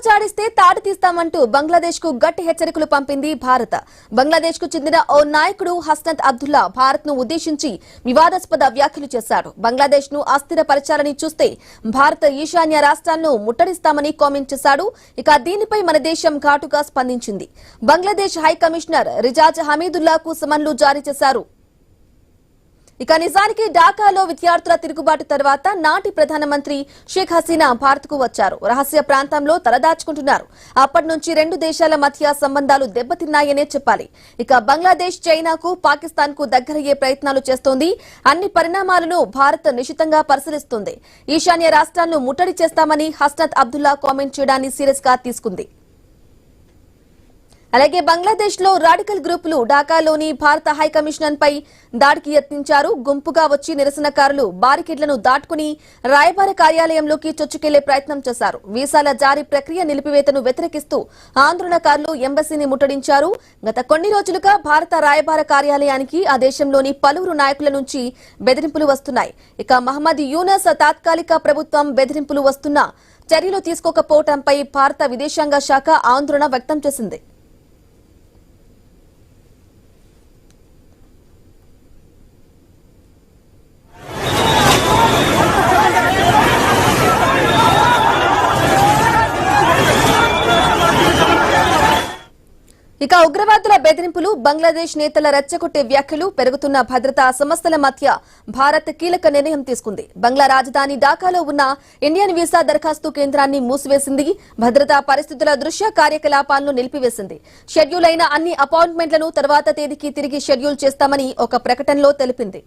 జాడిస్తే తాడు తీస్తామంటూ బంగ్లాదేశ్ కు గట్టి హెచ్చరికలు పంపింది భారత్. బంగ్లాదేశ్ కు చెందిన ఓ నాయకుడు హస్నత్ అబ్దుల్లా భారత్ ను ఉద్దేశించి వివాదాస్పద వ్యాఖ్యలు చేశాడు. బంగ్లాదేశ్ ను అస్థిరపరచాలని చూస్తే భారత ఈశాన్య రాష్ట్రాలను ముట్టడిస్తామని కామెంట్ చేశాడు. ఇక దీనిపై మన దేశం ఘాటుగా స్పందించింది. బంగ్లాదేశ్ హై కమిషనర్ రిజాజ్ హమీదుల్లాకు సమన్లు జారీ చేశారు. ఇక నిజానికి ఢాకాలో విద్యార్థుల తిరుగుబాటు తర్వాత నాటి ప్రధానమంత్రి షేక్ హసీనా భారత్ కు వచ్చారు. రహస్య ప్రాంతంలో తలదాచుకుంటున్నారు. అప్పటి నుంచి రెండు దేశాల మధ్య సంబంధాలు దెబ్బతిన్నాయనే చెప్పాలి. ఇక బంగ్లాదేశ్ చైనాకు పాకిస్తాన్ కు దగ్గరయ్యే ప్రయత్నాలు చేస్తోంది. అన్ని పరిణామాలను భారత్ నిశితంగా పరిశీలిస్తోంది. ఈశాన్య రాష్ట్రాలను ముట్టడి చేస్తామని హస్నత్ అబ్దుల్లా కామెంట్ చేయడాన్ని సీరియస్ గా తీసుకుంది. అలాగే బంగ్లాదేశ్ లో రాడికల్ గ్రూపులు ఢాకాలోని భారత హై కమిషనర్ పై దాడికి యత్నించారు. గుంపుగా వచ్చి నిరసనకారులు బారికేడ్లను దాటుకుని రాయబార కార్యాలయంలోకి చొచ్చుకెళ్లే ప్రయత్నం చేశారు. వీసాల జారీ ప్రక్రియ నిలిపివేతను వ్యతిరేకిస్తూ ఆందోళనకారులు ఎంబసీని ముట్టడించారు. గత కొన్ని రోజులుగా భారత రాయబార కార్యాలయానికి ఆ దేశంలోని పలువురు నాయకుల నుంచి బెదిరింపులు వస్తున్నాయి. ఇక మహమ్మద్ యూనస్ తాత్కాలిక ప్రభుత్వం బెదిరింపులు వస్తున్నా చర్యలు తీసుకోకపోవడంపై భారత విదేశాంగ శాఖ ఆందోళన వ్యక్తం చేసింది. ఇక ఉగ్రవాదుల బెదిరింపులు, బంగ్లాదేశ్ నేతల రెచ్చగొట్టే వ్యాఖ్యలు, పెరుగుతున్న భద్రతా సమస్యల మధ్య భారత్ కీలక నిర్ణయం తీసుకుంది. బంగ్లా రాజధాని ఢాకాలో ఉన్న ఇండియన్ వీసా దరఖాస్తు కేంద్రాన్ని మూసివేసింది. భద్రతా పరిస్థితుల దృష్ట్యా కార్యకలాపాలను నిలిపివేసింది. షెడ్యూల్ అయిన అన్ని అపాయింట్మెంట్లను తర్వాత తేదీకి తిరిగి షెడ్యూల్ చేస్తామని ఒక ప్రకటనలో తెలిపింది.